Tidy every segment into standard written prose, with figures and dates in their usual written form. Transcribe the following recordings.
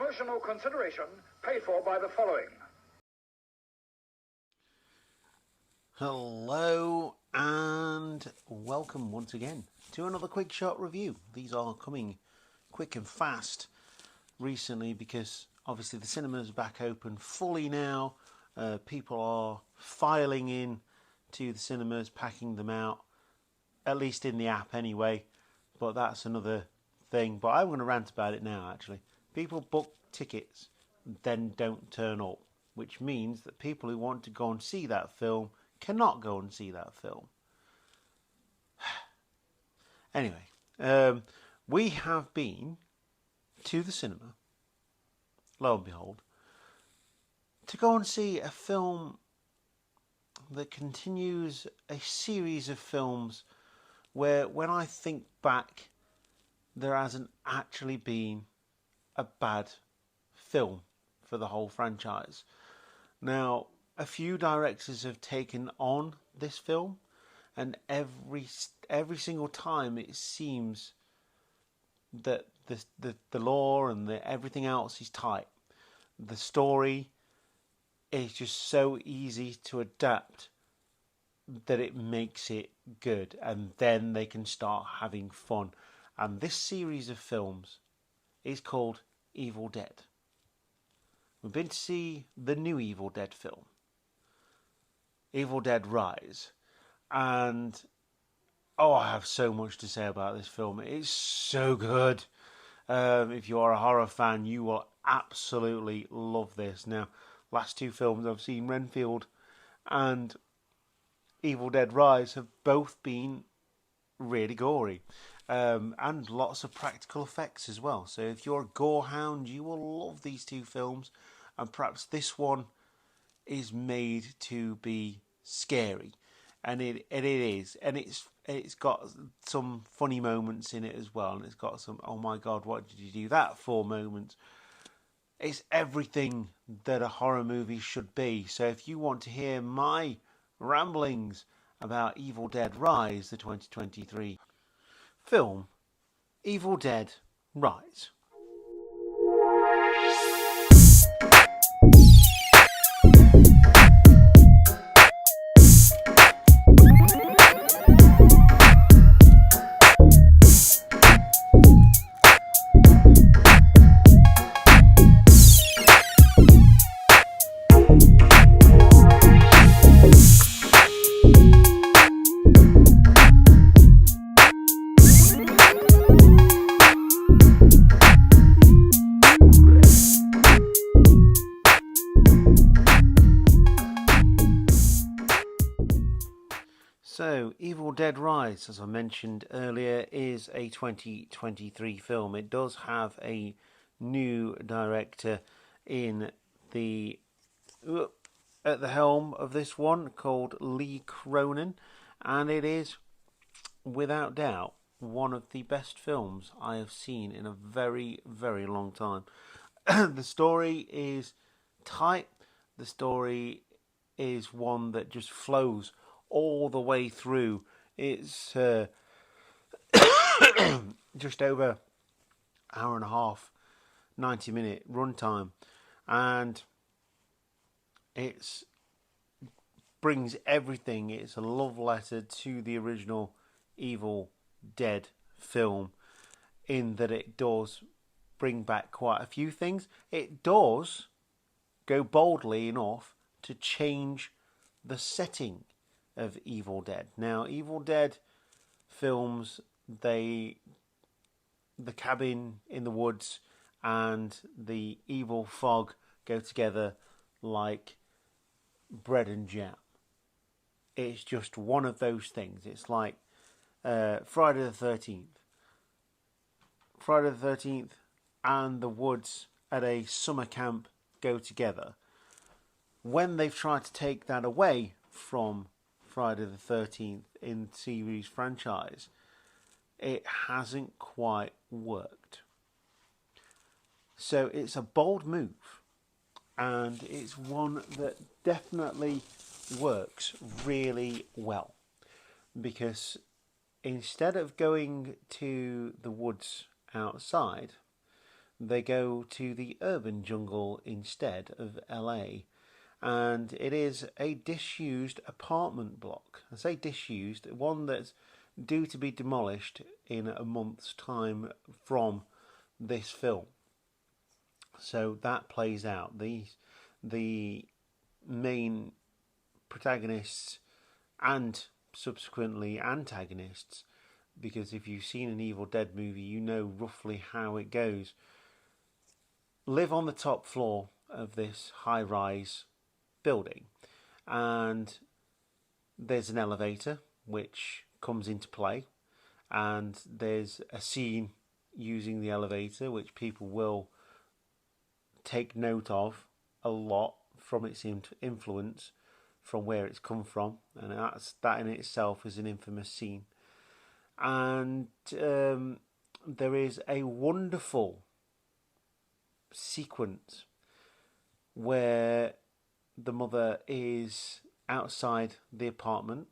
Promotional consideration paid for by the following. Hello and welcome once again to another quick shot review. These are coming quick and fast recently because obviously the cinemas are back open fully now. People are filing in to the cinemas, packing them out, at least in the app anyway, but that's another thing. But I'm going to rant about it now actually. People book tickets and then don't turn up, which means that people who want to go and see that film cannot go and see that film. Anyway, we have been to the cinema, lo and behold, to go and see a film that continues a series of films where, when I think back, there hasn't actually been a bad film for the whole franchise. Now, a few directors have taken on this film, and every single time it seems that the lore and everything else is tight. The story is just so easy to adapt that it makes it good, and then they can start having fun. And this series of films is called Evil Dead. We've been to see the new Evil Dead film, Evil Dead Rise, and I have so much to say about this film. It's so good. If you are a horror fan, you will absolutely love this. Now, last two films I've seen, Renfield and Evil Dead Rise, have both been really gory, and lots of practical effects as well. So if you're a gore hound, you will love these two films, and perhaps this one is made to be scary, and it is, and it's got some funny moments in it as well, and it's got some oh my god, what did you do that for moments. It's everything that a horror movie should be. So if you want to hear my ramblings about Evil Dead Rise, the 2023 film, Evil Dead Rise. So, Evil Dead Rise, as I mentioned earlier, is a 2023 film. It does have a new director at the helm of this one, called Lee Cronin, and it is, without doubt, one of the best films I have seen in a very, very long time. The story is tight. The story is one that just flows all the way through. It's just over hour and a half, 90-minute runtime, and it brings everything. It's a love letter to the original Evil Dead film, in that it does bring back quite a few things. It does go boldly enough to change the setting of Evil Dead. Now, Evil Dead films, the cabin in the woods and the evil fog go together like bread and jam. It's just one of those things. It's like Friday the 13th. Friday the 13th and the woods at a summer camp go together. When they've tried to take that away from Friday the 13th in series franchise, it hasn't quite worked. So it's a bold move, and it's one that definitely works really well, because instead of going to the woods outside, they go to the urban jungle instead of LA. And it is a disused apartment block. I say disused, one that's due to be demolished in a month's time from this film. So that plays out. The main protagonists and subsequently antagonists, because if you've seen an Evil Dead movie, you know roughly how it goes, live on the top floor of this high-rise building, and there's an elevator which comes into play, and there's a scene using the elevator which people will take note of a lot from its influence from where it's come from, and that in itself is an infamous scene. And there is a wonderful sequence where the mother is outside the apartment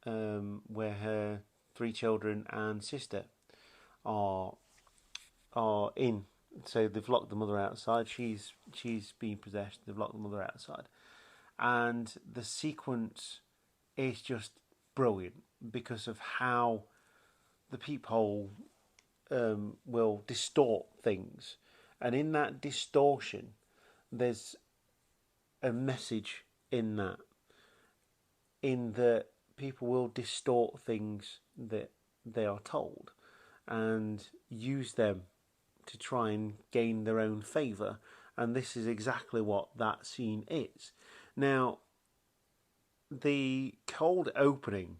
where her 3 children and sister are in. So they've locked the mother outside. She's been possessed. They've locked the mother outside, and the sequence is just brilliant because of how the peephole will distort things, and in that distortion, there's a message in that people will distort things that they are told and use them to try and gain their own favour, and this is exactly what that scene is. Now, the cold opening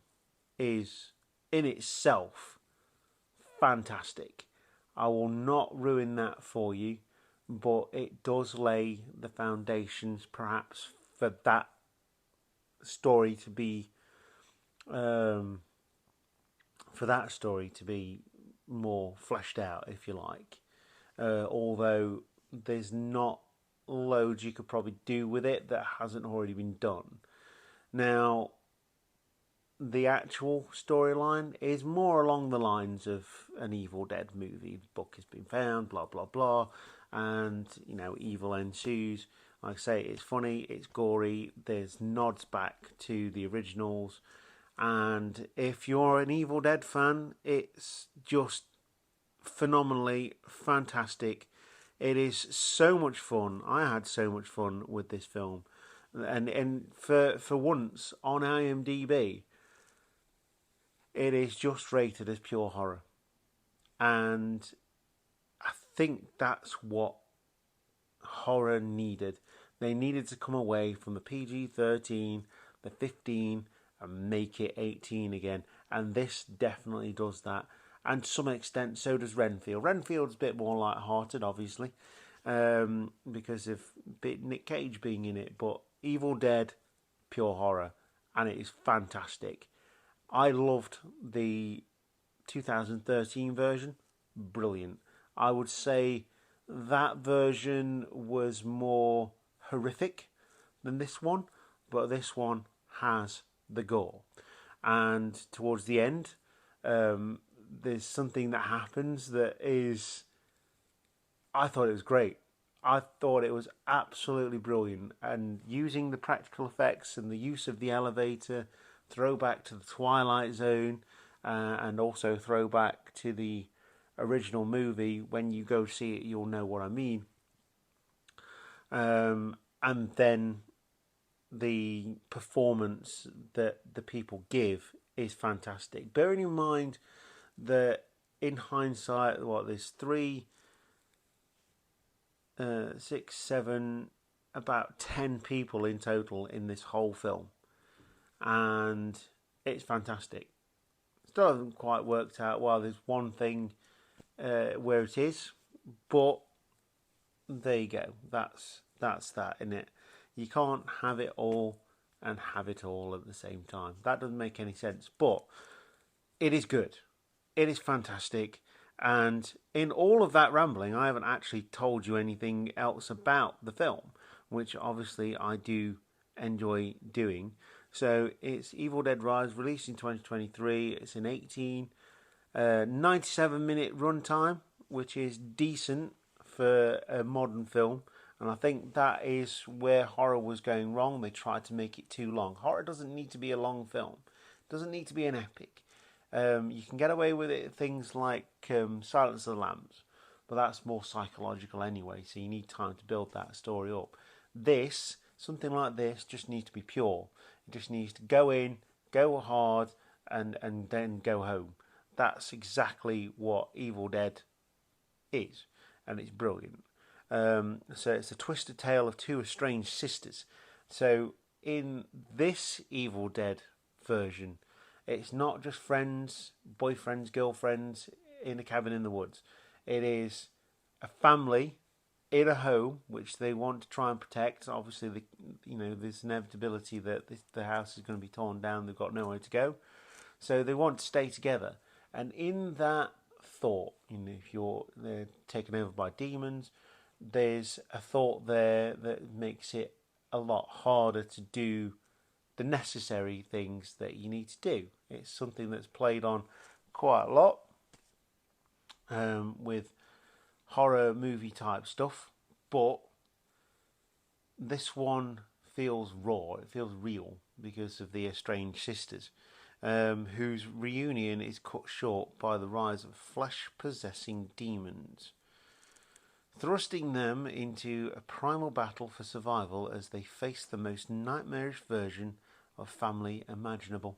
is in itself fantastic. I will not ruin that for you, but it does lay the foundations perhaps for that story to be more fleshed out, if you like. Although there's not loads you could probably do with it that hasn't already been done. Now, the actual storyline is more along the lines of an Evil Dead movie. The book has been found, blah blah blah, and evil ensues. Like I say, it's funny, it's gory, there's nods back to the originals, and if you're an Evil Dead fan, it's just phenomenally fantastic. It is so much fun. I had so much fun with this film, and for once on IMDb, it is just rated as pure horror, and I think that's what horror needed. They needed to come away from the PG-13, the 15, and make it 18 again, and this definitely does that. And to some extent, so does Renfield. Renfield's a bit more light-hearted, obviously, because of Nick Cage being in it. But Evil Dead, pure horror, and it is fantastic. I loved the 2013 version. Brilliant. I would say that version was more horrific than this one, but this one has the gore. And towards the end, there's something that happens that is... I thought it was great. I thought it was absolutely brilliant. And using the practical effects and the use of the elevator, throwback to the Twilight Zone, and also throwback to the original movie. When you go see it, you'll know what I mean. And then the performance that the people give is fantastic. Bearing in mind that in hindsight, there's 3, 6, 7, about 10 people in total in this whole film, and it's fantastic. Still hasn't quite worked out why there's one thing where it is, but there you go. That's that, innit? You can't have it all and have it all at the same time. That doesn't make any sense, but it is good. It is fantastic. And in all of that rambling, I haven't actually told you anything else about the film, which obviously I do enjoy doing. So it's Evil Dead Rise, released in 2023. It's an 97-minute runtime, which is decent for a modern film, and I think that is where horror was going wrong. They tried to make it too long. Horror doesn't need to be a long film. It doesn't need to be an epic. You can get away with it, things like Silence of the Lambs, but that's more psychological anyway, so you need time to build that story up. Something like this just needs to be pure. It just needs to go in, go hard, and then go home. That's exactly what Evil Dead is, and it's brilliant. So it's a twisted tale of two estranged sisters. So in this Evil Dead version, it's not just friends, boyfriends, girlfriends in a cabin in the woods. It is a family in a home which they want to try and protect. Obviously, there's inevitability that the house is going to be torn down. They've got nowhere to go, so they want to stay together. And in that thought, if they're taken over by demons, there's a thought there that makes it a lot harder to do the necessary things that you need to do. It's something that's played on quite a lot with horror movie type stuff, but this one feels raw, it feels real because of the estranged sisters, whose reunion is cut short by the rise of flesh-possessing demons, thrusting them into a primal battle for survival as they face the most nightmarish version of family imaginable.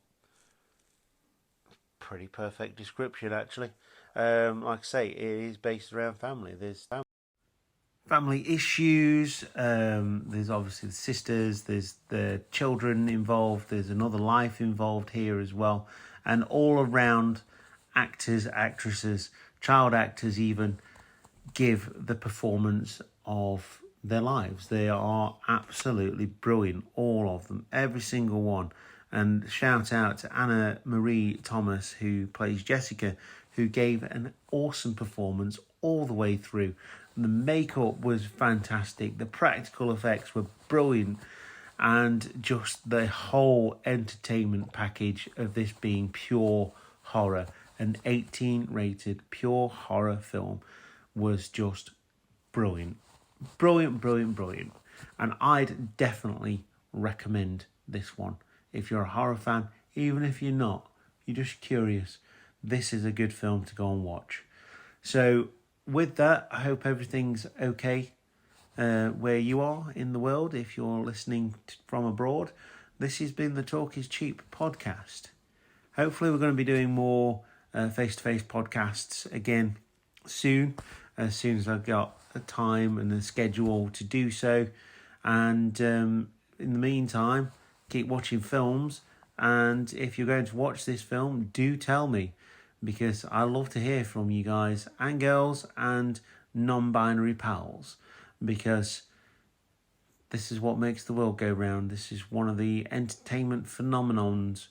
Pretty perfect description, actually. Like I say, it is based around family. There's family issues. There's obviously the sisters. There's the children involved. There's another life involved here as well. And all around, actors, actresses, child actors even, give the performance of their lives. They are absolutely brilliant, all of them, every single one. And shout out to Anna Marie Thomas, who plays Jessica, who gave an awesome performance all the way through. The makeup was fantastic, the practical effects were brilliant, and just the whole entertainment package of this being pure horror, an 18 rated pure horror film, was just brilliant. Brilliant, brilliant, brilliant. And I'd definitely recommend this one. If you're a horror fan, even if you're not, you're just curious, this is a good film to go and watch. So with that, I hope everything's okay where you are in the world. If you're listening from abroad, this has been the Talk is Cheap podcast. Hopefully we're going to be doing more face-to-face podcasts again soon as I've got a time and a schedule to do so. And in the meantime, keep watching films, and if you're going to watch this film, do tell me, because I love to hear from you guys and girls and non-binary pals, because this is what makes the world go round. This is one of the entertainment phenomenons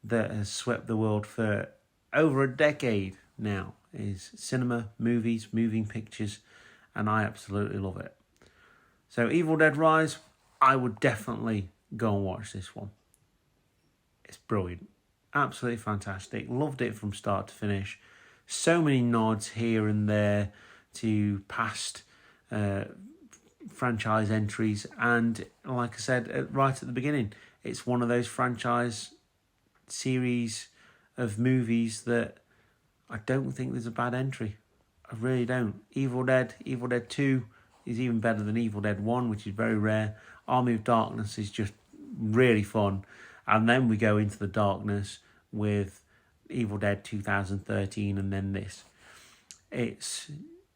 that has swept the world for over a decade now, is cinema, movies, moving pictures, and I absolutely love it. So Evil Dead Rise, I would definitely go and watch this one. It's brilliant. Absolutely fantastic. Loved it from start to finish. So many nods here and there to past franchise entries. And like I said right at the beginning, it's one of those franchise series of movies that I don't think there's a bad entry. I really don't. Evil Dead 2 is even better than Evil Dead 1, which is very rare. Army of Darkness is just really fun. And then we go into the darkness with Evil Dead 2013 and then this. It's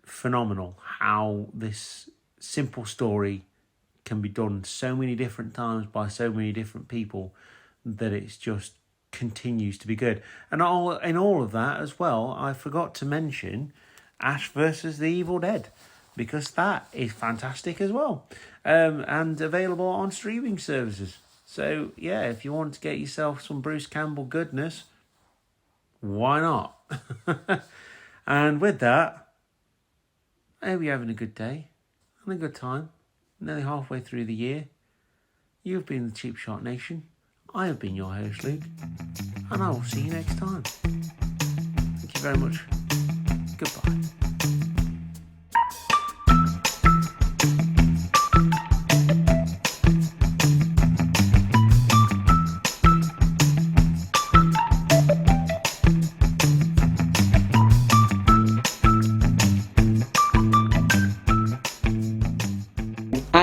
phenomenal how this simple story can be done so many different times by so many different people that it's just continues to be good. And in all of that as well, I forgot to mention Ash versus the Evil Dead, because that is fantastic as well, and available on streaming services. So yeah, if you want to get yourself some Bruce Campbell goodness, why not? And with that, I hope you're having a good day and a good time. Nearly halfway through the year. You've been the Cheap Shot Nation. I have been your host, Luke, and I will see you next time. Thank you very much. Goodbye.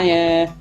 Bye.